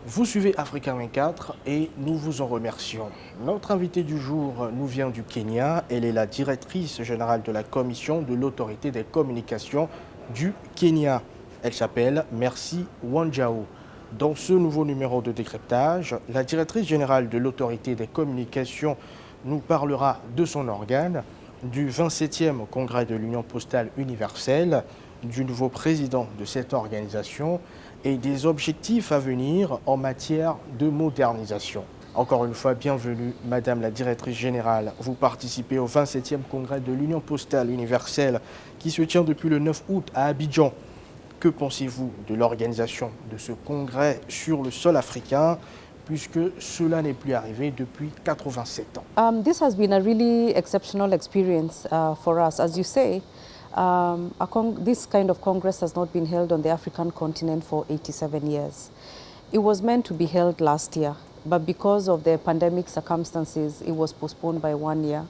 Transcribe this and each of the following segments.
Vous suivez Africa 24 et nous vous en remercions. Notre invitée du jour nous vient du Kenya. Elle est la directrice générale de la commission de l'autorité des communications du Kenya. Elle s'appelle Mercy Wanjau. Dans ce nouveau numéro de Décryptage, la directrice générale de l'autorité des communications nous parlera de son organe, du 27e Congrès de l'Union postale universelle, du nouveau président de cette organisation et des objectifs à venir en matière de modernisation. Encore une fois, bienvenue, Madame la Directrice Générale. Vous participez au 27e Congrès de l'Union postale universelle qui se tient depuis le 9 août à Abidjan. Que pensez-vous de l'organisation de ce congrès sur le sol africain, puisque cela n'est plus arrivé depuis 87 ans? This has been a really exceptional experience for us. As you say, this kind of Congress has not been held on the African continent for 87 years. It was meant to be held last year, but because of the pandemic circumstances, it was postponed by 1 year.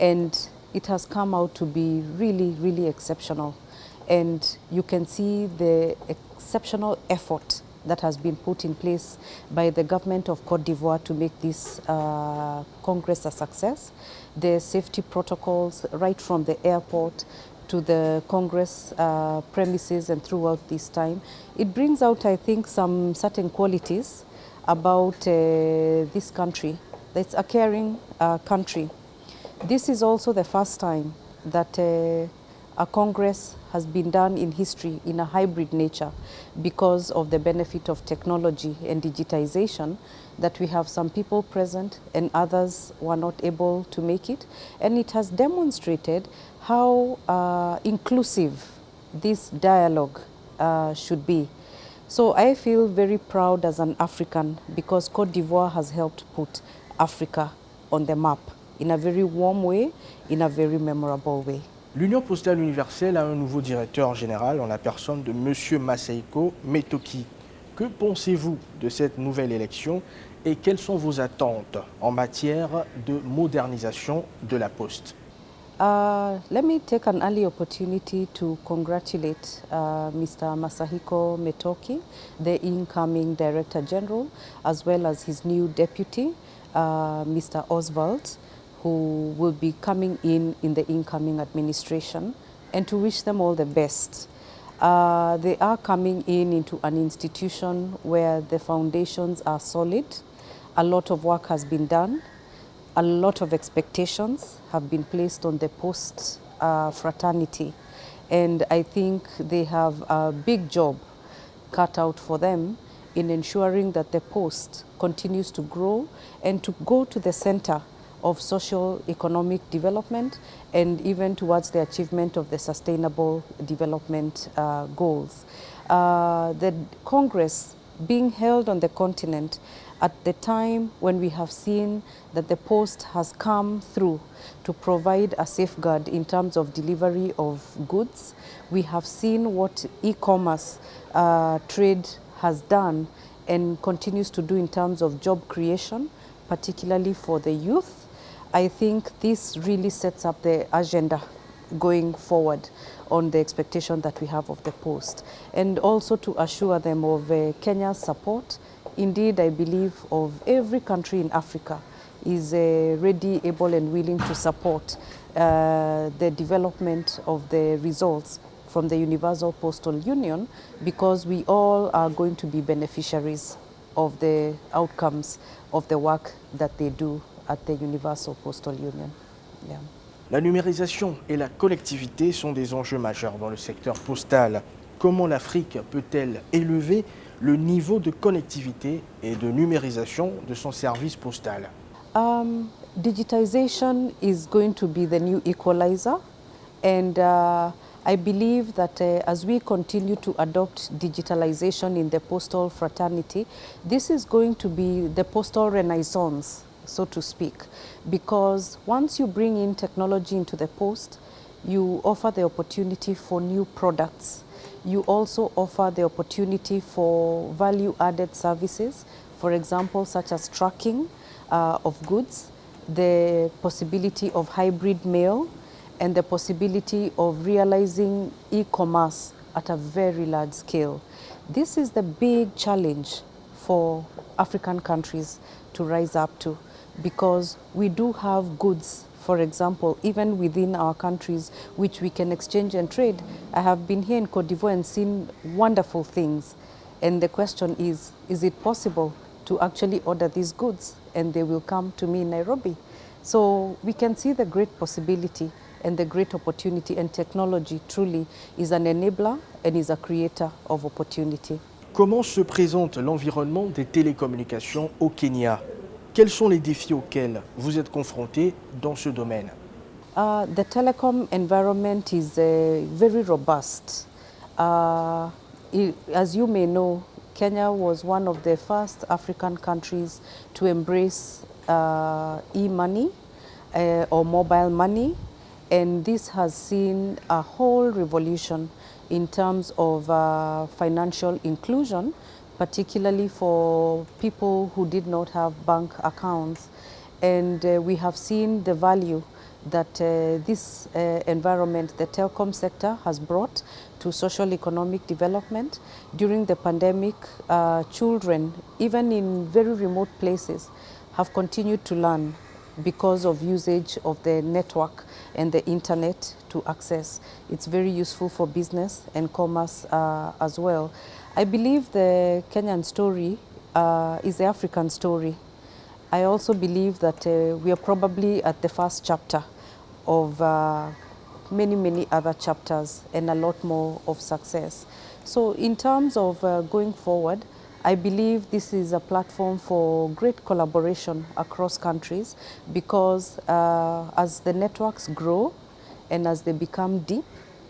And it has come out to be really, really exceptional. And you can see the exceptional effort that has been put in place by the government of Côte d'Ivoire to make this Congress a success. The safety protocols right from the airport to the Congress premises and throughout this time. It brings out, I think, some certain qualities about this country. It's a caring country. This is also the first time that a Congress has been done in history in a hybrid nature because of the benefit of technology and digitization, that we have some people present and others were not able to make it. And it has demonstrated how inclusive this dialogue should be. So I feel very proud as an African because Côte d'Ivoire has helped put Africa on the map in a very warm way, in a very memorable way. L'Union postale universelle a un nouveau directeur général en la personne de M. Masaiko Metoki. Que pensez-vous de cette nouvelle élection et quelles sont vos attentes en matière de modernisation de la Poste? Let me take an early opportunity to congratulate Mr. Masahiko Metoki, the incoming Director General, as well as his new deputy, Mr. Oswald, who will be coming in the incoming administration, and to wish them all the best. They are coming into an institution where the foundations are solid. A lot of work has been done. A lot of expectations have been placed on the post fraternity. And I think they have a big job cut out for them in ensuring that the post continues to grow and to go to the center of social economic development and even towards the achievement of the sustainable development goals. The Congress being held on the continent at the time when we have seen that the post has come through to provide a safeguard in terms of delivery of goods. We have seen what e-commerce trade has done and continues to do in terms of job creation, particularly for the youth. I think this really sets up the agenda going forward on the expectation that we have of the post, and also to assure them of Kenya's support. Indeed, I believe of every country in Africa is ready, able and willing to support the development of the results from the Universal Postal Union, because we all are going to be beneficiaries of the outcomes of the work that they do at the Universal Postal Union. Yeah. La numérisation et la connectivité sont des enjeux majeurs dans le secteur postal. Comment l'Afrique peut-elle élever le niveau de connectivité et de numérisation de son service postal? Digitization is going to be the new equalizer, and I believe that as we continue to adopt digitalization in the postal fraternity, this is going to be the postal renaissance, so to speak, because once you bring in technology into the post, you offer the opportunity for new products. You also offer the opportunity for value-added services, for example, such as tracking of goods, the possibility of hybrid mail, and the possibility of realizing e-commerce at a very large scale. This is the big challenge for African countries to rise up to, because we do have goods, for example, even within our countries, which we can exchange and trade. I have been here in Côte d'Ivoire and seen wonderful things. And the question is it possible to actually order these goods and they will come to me in Nairobi? So we can see the great possibility and the great opportunity, and technology truly is an enabler and is a creator of opportunity. Comment se présente l'environnement des télécommunications au Kenya? Quels sont les défis auxquels vous êtes confrontés dans ce domaine? The telecom environment is very robust. As you may know, Kenya was one of the first African countries to embrace e-money or mobile money, and this has seen a whole revolution in terms of financial inclusion, particularly for people who did not have bank accounts. And we have seen the value that this environment, the telecom sector, has brought to social economic development. During the pandemic, children, even in very remote places, have continued to learn because of usage of the network and the internet to access. It's very useful for business and commerce as well. I believe the Kenyan story is the African story. I also believe that we are probably at the first chapter of many other chapters and a lot more of success. So in terms of going forward, I believe this is a platform for great collaboration across countries, because as the networks grow and as they become deep,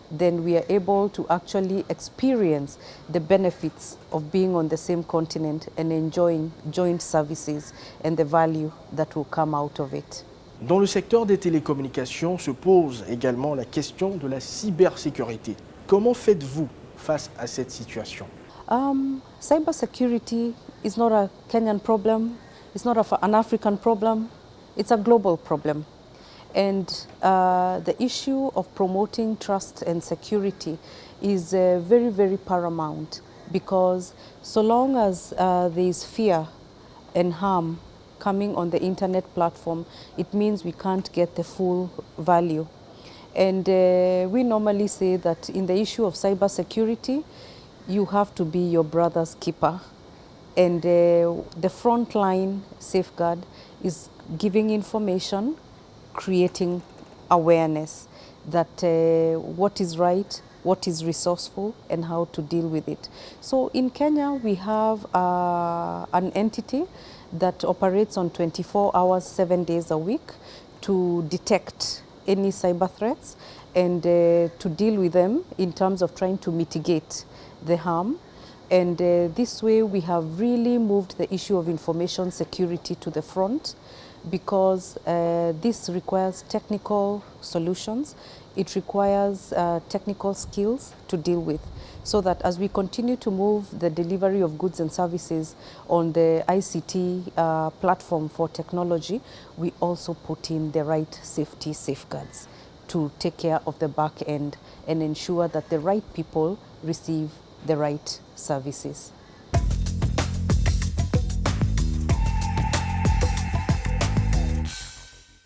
then we are able to actually experience the benefits of being on the same continent and enjoying joint services and the value that will come out of it. Dans le secteur des télécommunications se pose également la question de la cybersécurité. Comment faites-vous face à cette situation? Cybersecurity is not a Kenyan problem, it's not an African problem, it's a global problem. And the issue of promoting trust and security is very paramount, because so long as there is fear and harm coming on the internet platform, it means we can't get the full value. And we normally say that in the issue of cybersecurity, you have to be your brother's keeper. And the frontline safeguard is giving information, creating awareness that what is right, what is resourceful, and how to deal with it. So in Kenya, we have an entity that operates on 24 hours, 7 days a week to detect any cyber threats and to deal with them in terms of trying to mitigate the harm. And this way we have really moved the issue of information security to the front, because this requires technical solutions. It requires technical skills to deal with, so that as we continue to move the delivery of goods and services on the ICT platform for technology, we also put in the right safety safeguards to take care of the back end and ensure that the right people receive the right services.